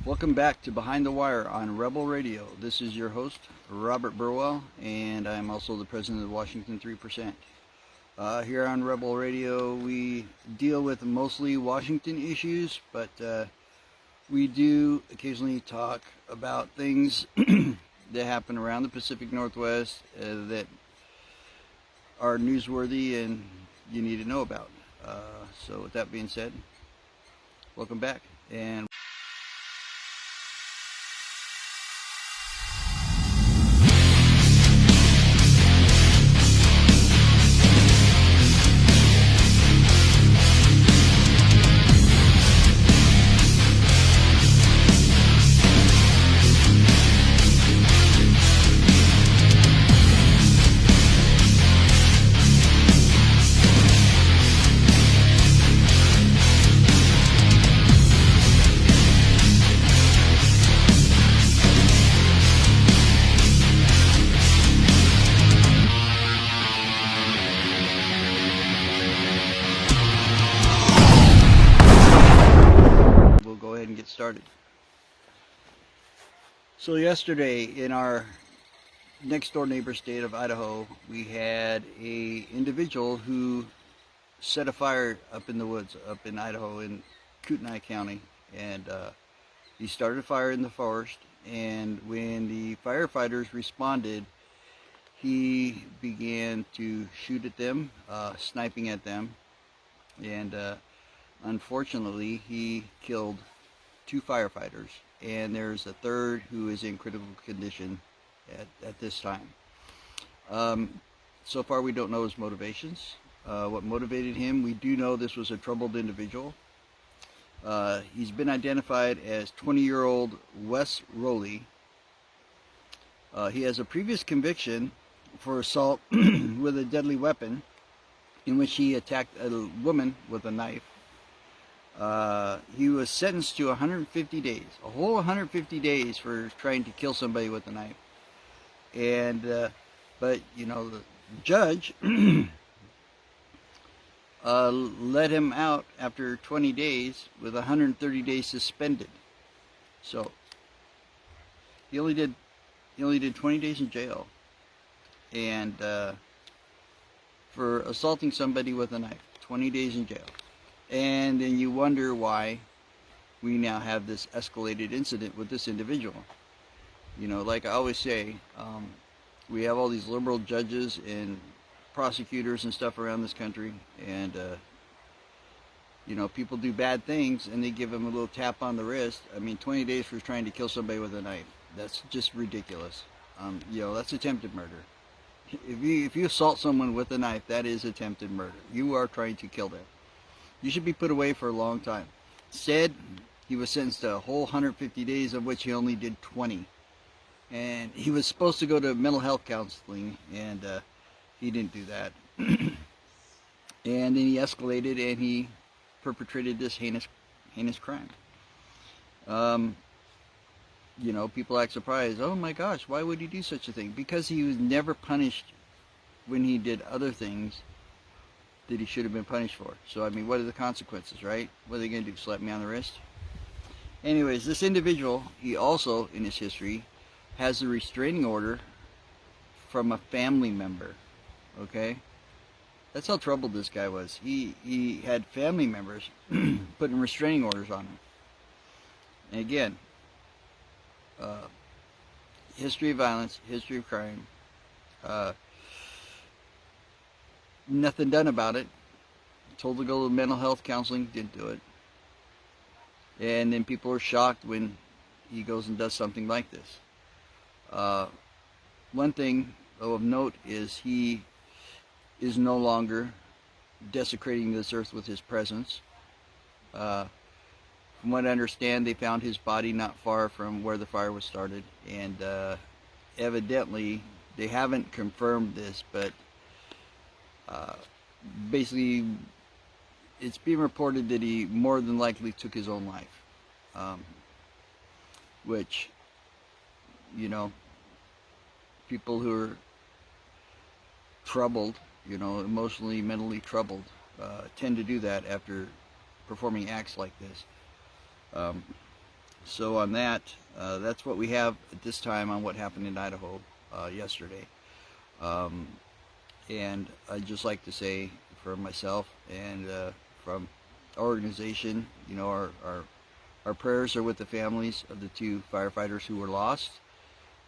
Welcome back to Behind the Wire on Rebel Radio. This is your host, Robert Burwell, and I'm also the president of the Washington 3%. Here on Rebel Radio, we deal with mostly Washington issues, but we do occasionally talk about things that happen around the Pacific Northwest that are newsworthy and you need to know about. So with that being said, welcome back. And get started. So yesterday in our next door neighbor state of Idaho, we had a individual who set a fire up in the woods up in Idaho in Kootenai County, and he started a fire in the forest, and when the firefighters responded, he began to shoot at them, sniping at them, and unfortunately he killed 2 firefighters, and there's a third who is in critical condition at this time. So far we don't know his motivations, what motivated him. We do know this was a troubled individual. He's been identified as 20-year-old Wes Rowley. He has a previous conviction for assault with a deadly weapon in which he attacked a woman with a knife. He was sentenced to 150 days, a whole 150 days for trying to kill somebody with a knife. And, but, you know, the judge let him out after 20 days with 130 days suspended. So, he only did 20 days in jail. And, for assaulting somebody with a knife, 20 days in jail. And then you wonder why we now have this escalated incident with this individual. You know, like I always say, we have all these liberal judges and prosecutors and stuff around this country, and you know, people do bad things and they give them a little tap on the wrist. I mean, 20 days for trying to kill somebody with a knife, that's just ridiculous. You know, that's attempted murder. If you assault someone with a knife, that is attempted murder. You are trying to kill them. You should be put away for a long time. Instead, he was sentenced to a whole 150 days, of which he only did 20. And he was supposed to go to mental health counseling, and he didn't do that. And then he escalated, and he perpetrated this heinous crime. You know, people act surprised. Oh my gosh, why would he do such a thing? Because he was never punished when he did other things that he should have been punished for. So, I mean, what are the consequences, right? What are they going to do, slap me on the wrist? Anyways, this individual, he also, in his history, has a restraining order from a family member, okay? That's how troubled this guy was. He had family members putting restraining orders on him. And again, history of violence, history of crime, nothing done about it. Told to go to mental health counseling, didn't do it. And then people are shocked when he goes and does something like this. One thing of note is he is no longer desecrating this earth with his presence. From what I understand, they found his body not far from where the fire was started, and evidently they haven't confirmed this, but basically it's being reported that he more than likely took his own life, which, you know, people who are troubled, you know, emotionally, mentally troubled, tend to do that after performing acts like this. So on that, that's what we have at this time on what happened in Idaho yesterday. And I'd just like to say for myself and from our organization, you know, our prayers are with the families of the 2 firefighters who were lost,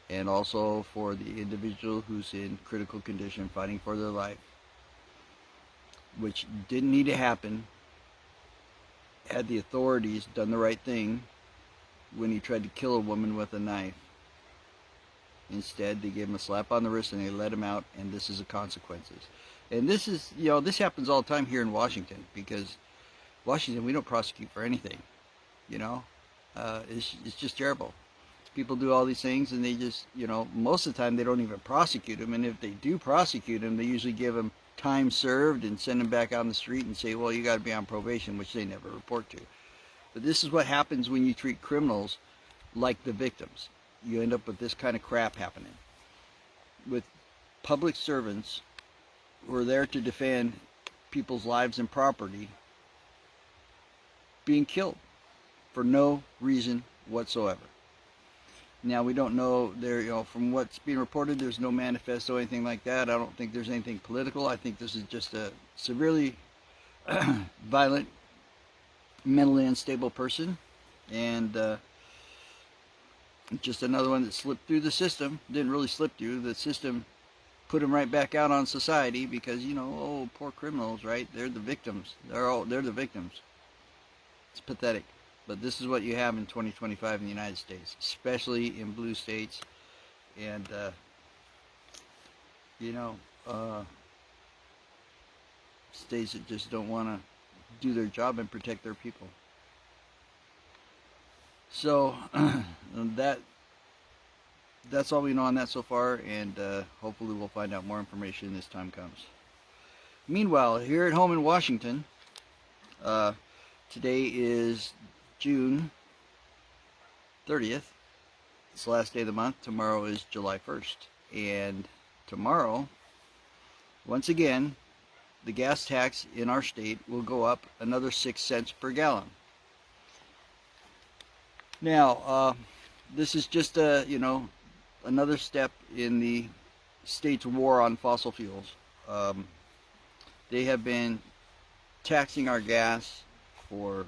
and also for the individual who's in critical condition fighting for their life, which didn't need to happen had the authorities done the right thing when he tried to kill a woman with a knife. Instead, they gave him a slap on the wrist and they let him out, and this is the consequences. And this is, you know, this happens all the time here in Washington, because Washington, we don't prosecute for anything, you know. It's just terrible. People do all these things and they just, you know, most of the time they don't even prosecute them, and if they do prosecute them, they usually give them time served and send them back out on the street and say, well, you got to be on probation, which they never report to. But this is what happens when you treat criminals like the victims. You end up with this kind of crap happening. With public servants who are there to defend people's lives and property being killed for no reason whatsoever. Now, we don't know there, you know, from what's being reported, there's no manifesto or anything like that. I don't think there's anything political. I think this is just a severely violent, mentally unstable person, and just another one that slipped through the system. Didn't really slip through the system, put him right back out on society, because, you know, oh, poor criminals, right? They're the victims. They're the victims. It's pathetic. But this is what you have in 2025 in the United States, especially in blue states, and you know, states that just don't want to do their job and protect their people. So that's all we know on that so far, and hopefully we'll find out more information as time comes. Meanwhile, here at home in Washington, today is June 30th. It's the last day of the month. Tomorrow is July 1st. And tomorrow, once again, the gas tax in our state will go up another 6 cents per gallon. Now, this is just a, you know, another step in the state's war on fossil fuels. They have been taxing our gas for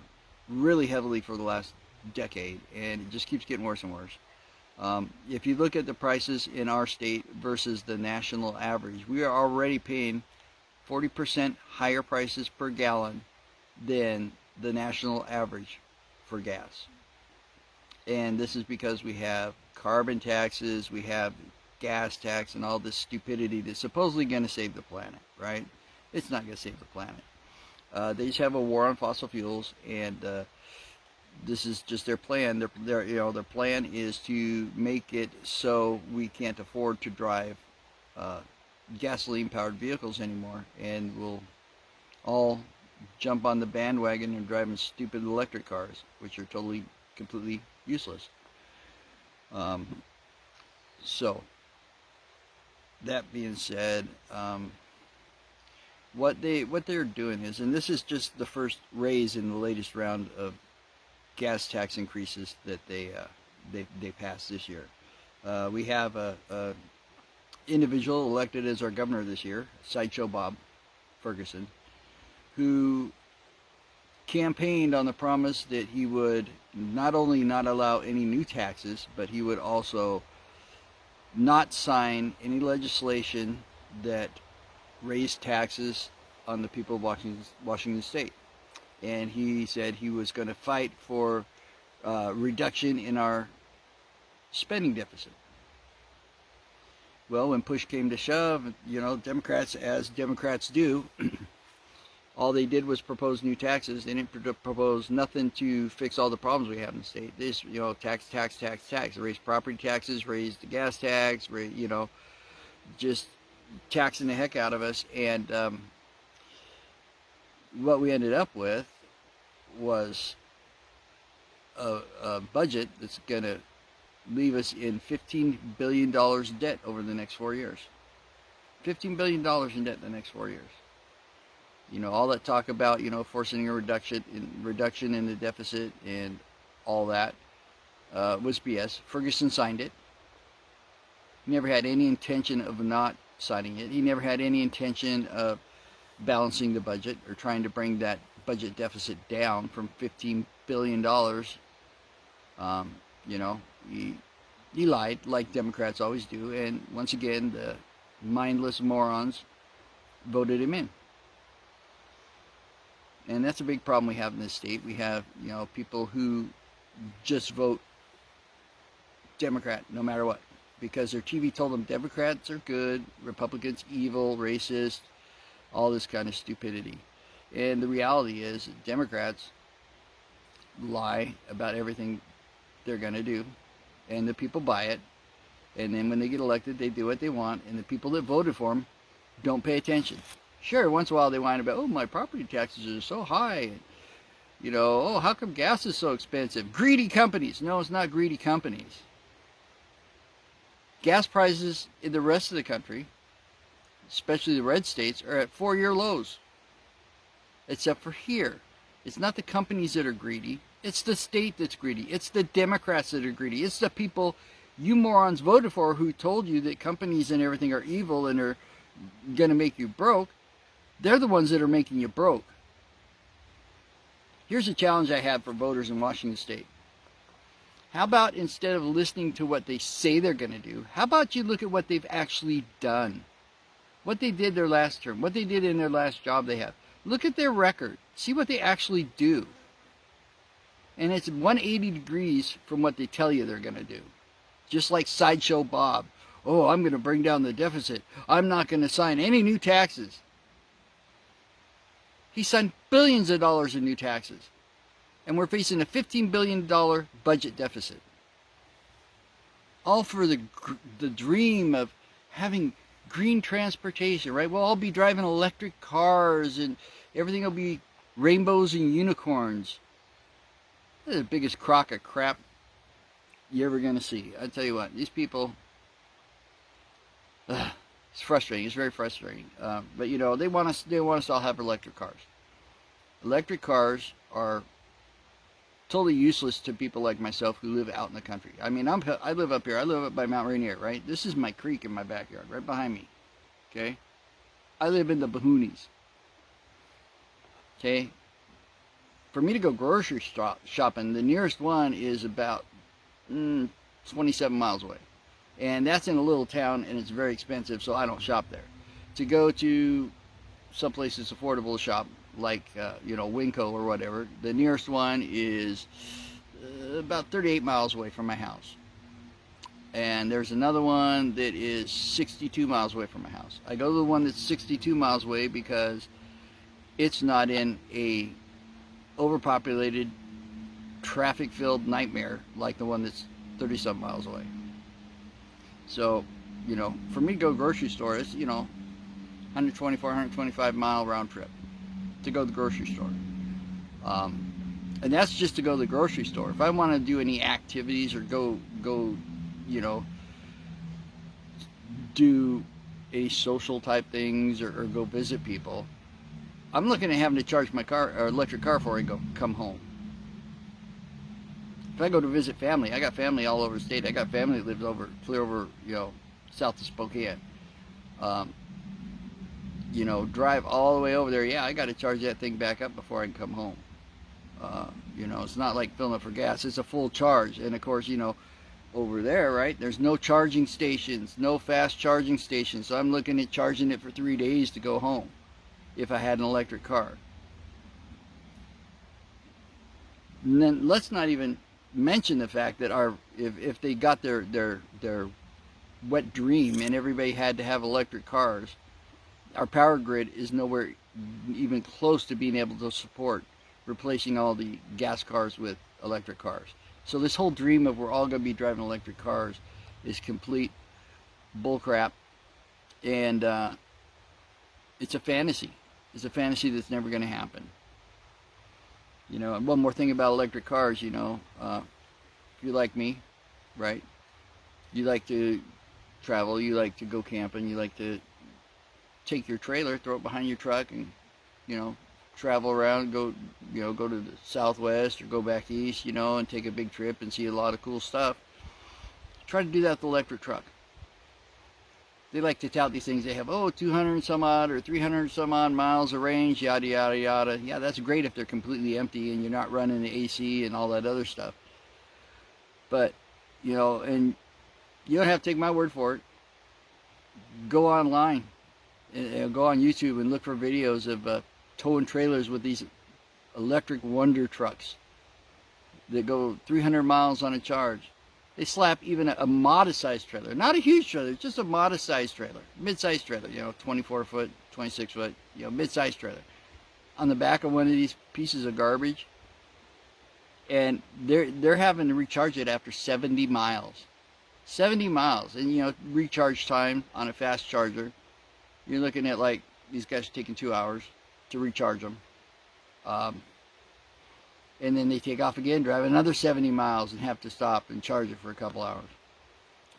really heavily for the last decade, and it just keeps getting worse and worse. If you look at the prices in our state versus the national average, we are already paying 40% higher prices per gallon than the national average for gas. And this is because we have carbon taxes, we have gas tax, and all this stupidity that's supposedly going to save the planet, right? It's not going to save the planet. They just have a war on fossil fuels, and this is just their plan. Their plan is to make it so we can't afford to drive gasoline-powered vehicles anymore, and we'll all jump on the bandwagon and drive in stupid electric cars, which are totally, completely useless. So, that being said, what they're doing is, and this is just the first raise in the latest round of gas tax increases that they passed this year. We have a individual elected as our governor this year, Sideshow Bob Ferguson, who campaigned on the promise that he would not only not allow any new taxes, but he would also not sign any legislation that raised taxes on the people of Washington State. And he said he was going to fight for reduction in our spending deficit. Well, when push came to shove, you know, Democrats, as Democrats do, all they did was propose new taxes. They didn't propose nothing to fix all the problems we have in the state. They just, you know, tax. Raise property taxes, raise the gas tax, you know, just taxing the heck out of us. And what we ended up with was a budget that's going to leave us in $15 billion debt over the next 4 years. $15 billion in debt in the next 4 years. You know, all that talk about, you know, forcing a reduction in the deficit and all that. was BS. Ferguson signed it. He never had any intention of not signing it. He never had any intention of balancing the budget or trying to bring that budget deficit down from $15 billion. You know, he lied, like Democrats always do, and once again, the mindless morons voted him in. And that's a big problem we have in this state. We have, you know, people who just vote Democrat no matter what, because their TV told them Democrats are good, Republicans evil, racist, all this kind of stupidity. And the reality is Democrats lie about everything they're going to do, and the people buy it, and then when they get elected they do what they want, and the people that voted for them don't pay attention. Sure, once in a while they whine about, oh, my property taxes are so high, and, you know, oh, how come gas is so expensive? Greedy companies. No, it's not greedy companies. Gas prices in the rest of the country, especially the red states, are at 4-year lows. Except for here. It's not the companies that are greedy. It's the state that's greedy. It's the Democrats that are greedy. It's the people you morons voted for who told you that companies and everything are evil and are going to make you broke. They're the ones that are making you broke. Here's a challenge I have for voters in Washington State. How about instead of listening to what they say they're going to do, how about you look at what they've actually done? What they did their last term, what they did in their last job they have. Look at their record. See what they actually do. And it's 180 degrees from what they tell you they're going to do. Just like Sideshow Bob. Oh, I'm going to bring down the deficit. I'm not going to sign any new taxes. He signed billions of dollars in new taxes. And we're facing a $15 billion budget deficit. All for the dream of having green transportation, right? We'll all be driving electric cars and everything will be rainbows and unicorns. This is the biggest crock of crap you're ever going to see. I tell you what, these people, it's frustrating. It's very frustrating. But you know, they want us to all have electric cars. Electric cars are totally useless to people like myself who live out in the country. I mean, I live up here. I live up by Mount Rainier, right? This is my creek in my backyard, right behind me. Okay? I live in the boonies. Okay? For me to go grocery shopping, the nearest one is about 27 miles away. And that's in a little town, and it's very expensive, so I don't shop there. To go to someplace that's affordable to shop, like, you know, Winco or whatever, the nearest one is about 38 miles away from my house. And there's another one that is 62 miles away from my house. I go to the one that's 62 miles away because it's not in a overpopulated, traffic-filled nightmare like the one that's 30-some miles away. So, you know, for me to go grocery store, it's, you know, 124, 125 mile round trip to go to the grocery store. And that's just to go to the grocery store. If I want to do any activities or go, you know, do any social type things or go visit people, I'm looking at having to charge my car or electric car before I come home. If I go to visit family, I got family all over the state. I got family that lives clear over, you know, south of Spokane. You know, drive all the way over there. Yeah, I got to charge that thing back up before I can come home. You know, it's not like filling up for gas. It's a full charge. And of course, you know, over there, right, there's no charging stations, no fast charging stations. So I'm looking at charging it for 3 days to go home if I had an electric car. And then let's not even mention the fact that if they got their wet dream and everybody had to have electric cars, our power grid is nowhere even close to being able to support replacing all the gas cars with electric cars. So this whole dream of we're all going to be driving electric cars is complete bullcrap, and it's a fantasy. It's a fantasy that's never going to happen. You know, and one more thing about electric cars, you know, if you're like me, right, you like to travel, you like to go camping, you like to take your trailer, throw it behind your truck, and, you know, travel around, go to the Southwest or go back east, and take a big trip and see a lot of cool stuff. Try to do that with the electric truck. They like to tout these things. They have 200 and some odd or 300 and some odd miles of range, yada yada yada. Yeah, that's great if they're completely empty and you're not running the AC and all that other stuff. But and you don't have to take my word for it. Go online and go on YouTube and look for videos of towing trailers with these electric wonder trucks that go 300 miles on a charge. They slap even a modest-sized trailer, not a huge trailer, just a modest-sized trailer, mid-sized trailer, 24 foot, 26 foot, mid-sized trailer, on the back of one of these pieces of garbage, and they're having to recharge it after 70 miles. 70 miles, and recharge time on a fast charger, you're looking at like these guys are taking 2 hours to recharge them. And then they take off again, drive another 70 miles and have to stop and charge it for a couple hours.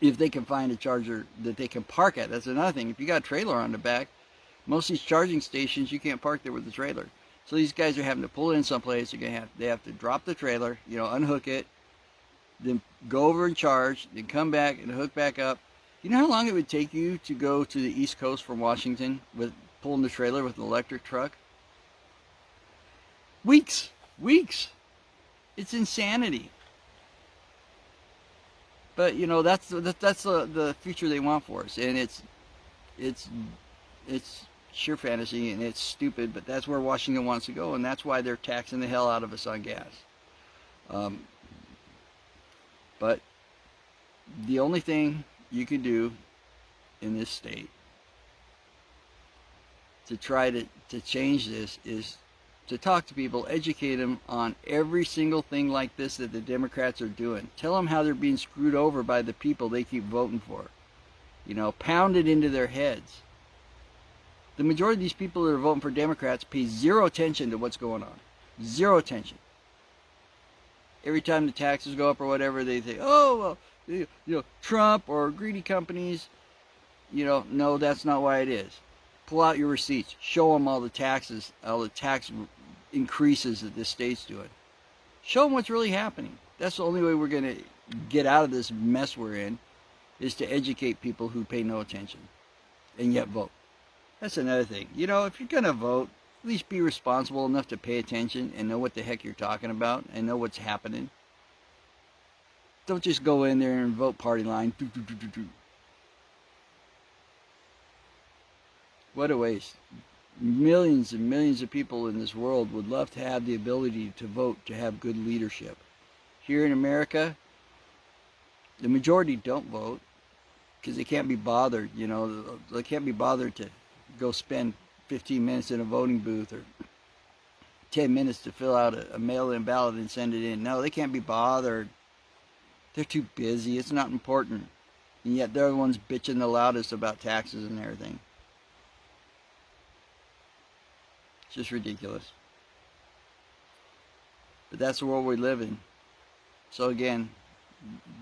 If they can find a charger that they can park at, that's another thing. If you got a trailer on the back, most of these charging stations, you can't park there with the trailer. So these guys are having to pull it in someplace. They have to drop the trailer, unhook it, then go over and charge, then come back and hook back up. You know how long it would take you to go to the East Coast from Washington with pulling the trailer with an electric truck? Weeks. It's insanity. But that's the future they want for us, and it's sheer fantasy and it's stupid. But that's where Washington wants to go, and that's why they're taxing the hell out of us on gas. But the only thing you can do in this state to try to change this is to talk to people, educate them on every single thing like this that the Democrats are doing. Tell them how they're being screwed over by the people they keep voting for. Pound it into their heads. The majority of these people that are voting for Democrats pay zero attention to what's going on. Zero attention. Every time the taxes go up or whatever, they say, Trump or greedy companies. No, that's not why it is. Pull out your receipts. Show them all the taxes, all the tax increases that this state's doing. Show them what's really happening. That's the only way we're going to get out of this mess we're in, is to educate people who pay no attention and yet vote. That's another thing. If you're going to vote, at least be responsible enough to pay attention and know what the heck you're talking about and know what's happening. Don't just go in there and vote party line. What a waste. Millions and millions of people in this world would love to have the ability to vote, to have good leadership. Here in America, the majority don't vote because they can't be bothered. They can't be bothered to go spend 15 minutes in a voting booth or 10 minutes to fill out a mail-in ballot and send it in. No, they can't be bothered. They're too busy. It's not important. And yet they're the ones bitching the loudest about taxes and everything. It's just ridiculous. But that's the world we live in. So again,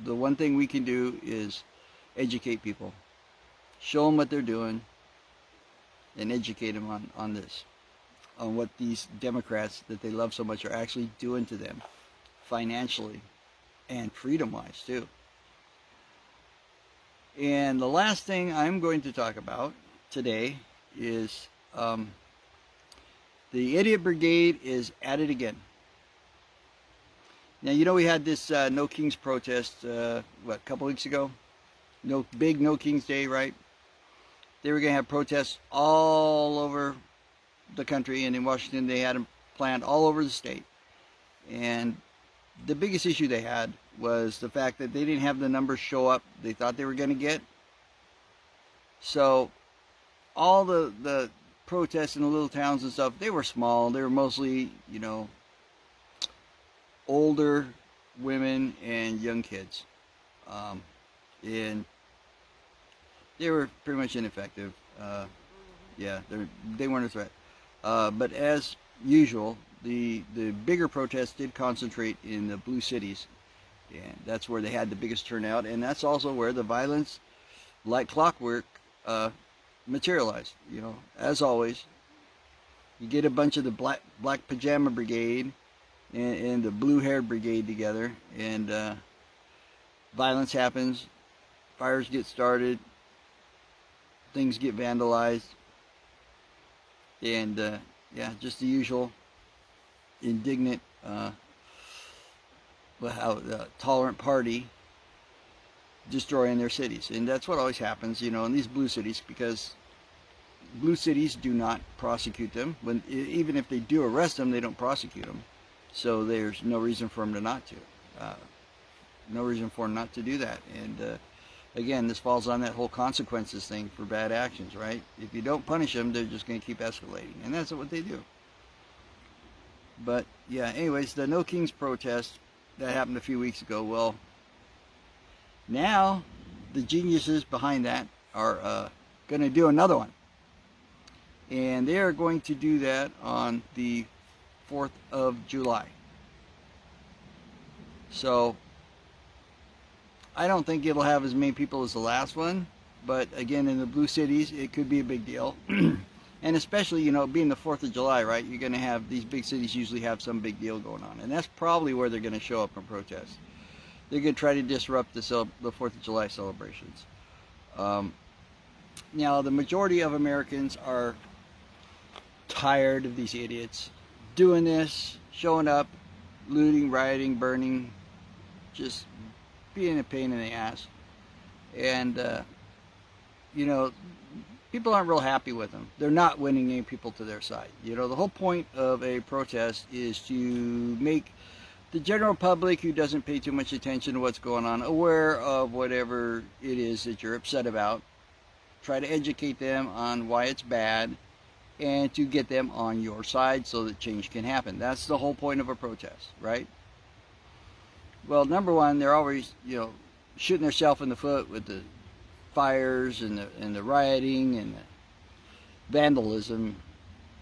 the one thing we can do is educate people. Show them what they're doing and educate them on this. On what these Democrats that they love so much are actually doing to them financially and freedom-wise too. And the last thing I'm going to talk about today is the Idiot Brigade is at it again. Now, we had this No Kings protest, a couple weeks ago? Big No Kings Day, right? They were going to have protests all over the country, and in Washington they had them planned all over the state. And the biggest issue they had was the fact that they didn't have the numbers show up they thought they were going to get. So all the protests in the little towns and stuff, they were small. They were mostly, older women and young kids. And they were pretty much ineffective. Yeah, they weren't a threat. But as usual, the bigger protests did concentrate in the blue cities, and that's where they had the biggest turnout, and that's also where the violence, like clockwork, materialized. As always, You get a bunch of the black pajama brigade and the blue-haired brigade together, and violence happens, fires get started, things get vandalized, and yeah, just the usual indignant, tolerant party destroying their cities. And that's what always happens, you know, in these blue cities, because blue cities do not prosecute them. Even if they do arrest them, they don't prosecute them. So there's no reason for them to not to. No reason for them not to do that. And again, this falls on that whole consequences thing for bad actions, right? If you don't punish them, they're just going to keep escalating. And that's what they do. But yeah, anyways, the No Kings protest that happened a few weeks ago, well, now the geniuses behind that are going to do another one. And they are going to do that on the 4th of July. So I don't think it'll have as many people as the last one, but again, in the blue cities, it could be a big deal. And especially, you know, being the 4th of July, right? You're going to have, these big cities usually have some big deal going on. And that's probably where they're going to show up and protest. They're going to try to disrupt the 4th of July celebrations. Now, the majority of Americans are tired of these idiots doing this, showing up, looting, rioting, burning, just being a pain in the ass. And, you know, people aren't real happy with them. They're not winning any people to their side. You know, the whole point of a protest is to make the general public, who doesn't pay too much attention to what's going on, aware of whatever it is that you're upset about. Try to educate them on why it's bad, and to get them on your side so that change can happen. That's the whole point of a protest, right? Well, number one, they're always, you know, shooting themselves in the foot with the fires and the rioting and the vandalism.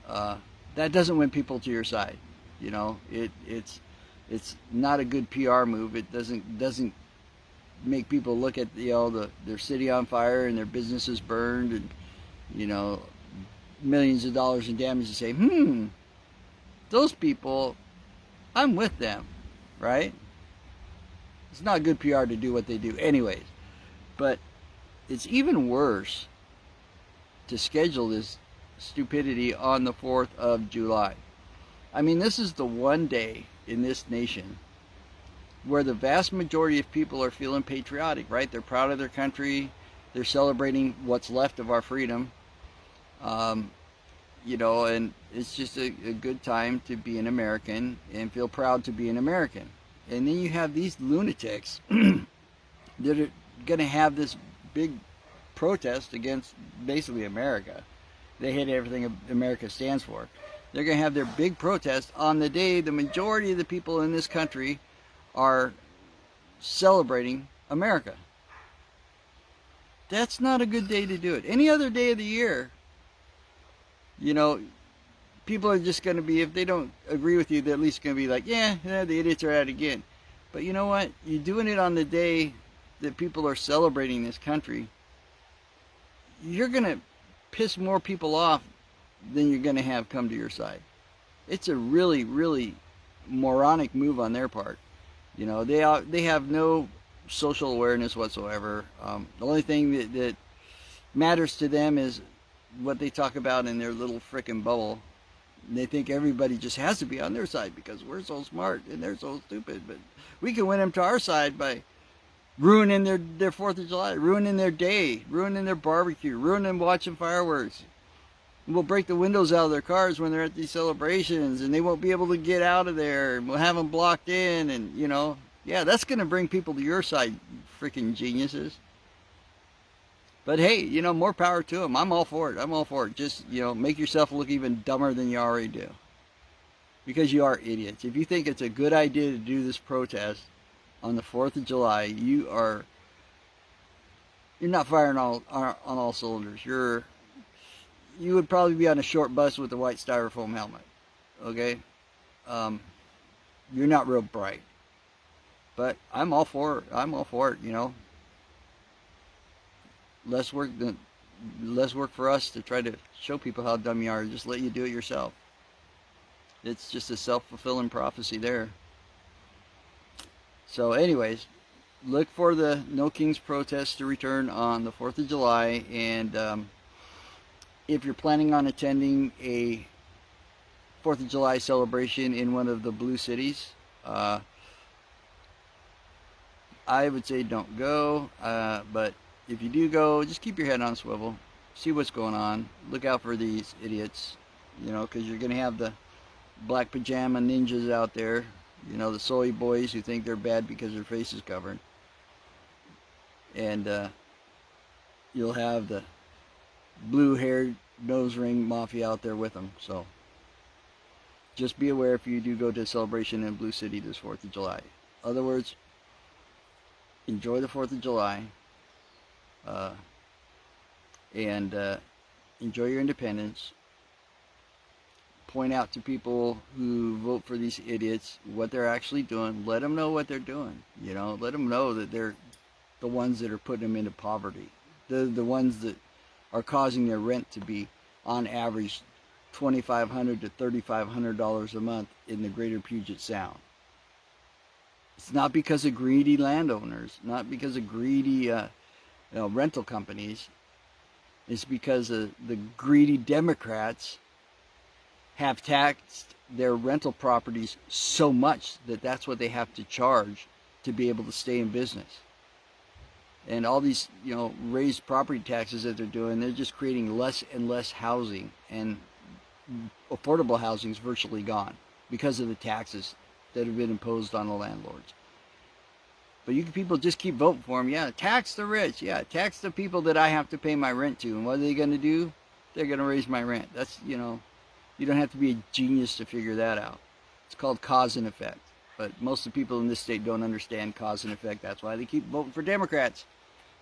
That doesn't win people to your side. You know, it's not a good PR move. It doesn't make people look at, you know, their city on fire and their businesses burned and, you know, millions of dollars in damage and say, those people, I'm with them, right? It's not good PR to do what they do anyways. But it's even worse to schedule this stupidity on the 4th of July. I mean, this is the one day in this nation where the vast majority of people are feeling patriotic, right? They're proud of their country. They're celebrating what's left of our freedom. You know, and it's just a good time to be an American and feel proud to be an American. And then you have these lunatics that are going to have this big protest against basically America. They hate everything America stands for. They're going to have their big protest on the day the majority of the people in this country are celebrating America. That's not a good day to do it. Any other day of the year, you know, people are just going to be, if they don't agree with you, they're at least going to be like, yeah, the idiots are at it again. But you know what? You're doing it on the day that people are celebrating this country. You're going to piss more people off than you're going to have come to your side. It's a really, really moronic move on their part. You know, they have no social awareness whatsoever. The only thing that matters to them is what they talk about in their little frickin' bubble. They think everybody just has to be on their side because we're so smart and they're so stupid. But we can win them to our side by ruining their 4th of July, ruining their day, ruining their barbecue, ruining them watching fireworks. We'll break the windows out of their cars when they're at these celebrations, and they won't be able to get out of there, and we'll have them blocked in, and, you know, yeah, that's going to bring people to your side, freaking geniuses. But hey, you know, more power to them. I'm all for it. I'm all for it. Just, you know, make yourself look even dumber than you already do. Because you are idiots. If you think it's a good idea to do this protest on the 4th of July, you're not firing on all cylinders. You would probably be on a short bus with a white styrofoam helmet. Okay? You're not real bright. But I'm all for it. I'm all for it, you know. Less work for us to try to show people how dumb you are. Just let you do it yourself. It's just a self-fulfilling prophecy there. So anyways, look for the No Kings protest to return on the 4th of July. And if you're planning on attending a 4th of July celebration in one of the blue cities, I would say don't go. But if you do go, just keep your head on a swivel. See what's going on. Look out for these idiots, you know, because you're going to have the black pajama ninjas out there, you know, the soy boys who think they're bad because their face is covered. And you'll have the blue-haired nose ring mafia out there with them. So just be aware if you do go to a celebration in Blue City this 4th of July. In other words, enjoy the 4th of July. And enjoy your independence. Point out to people who vote for these idiots what they're actually doing. Let them know what they're doing. You know, let them know that they're the ones that are putting them into poverty. They're the ones that are causing their rent to be, on average, $2,500 to $3,500 a month in the greater Puget Sound. It's not because of greedy landowners, not because of greedy rental companies. It's because the greedy Democrats have taxed their rental properties so much that that's what they have to charge to be able to stay in business. And all these, you know, raised property taxes that they're doing, they're just creating less and less housing, and affordable housing is virtually gone because of the taxes that have been imposed on the landlords. But you people just keep voting for them. Yeah, tax the rich. Yeah, tax the people that I have to pay my rent to. And what are they going to do? They're going to raise my rent. That's, you know, you don't have to be a genius to figure that out. It's called cause and effect. But most of the people in this state don't understand cause and effect. That's why they keep voting for Democrats.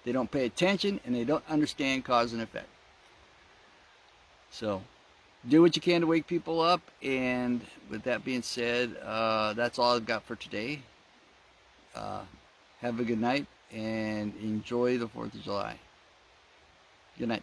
They don't pay attention and they don't understand cause and effect. So do what you can to wake people up. And with that being said, that's all I've got for today. Have a good night and enjoy the 4th of July. Good night.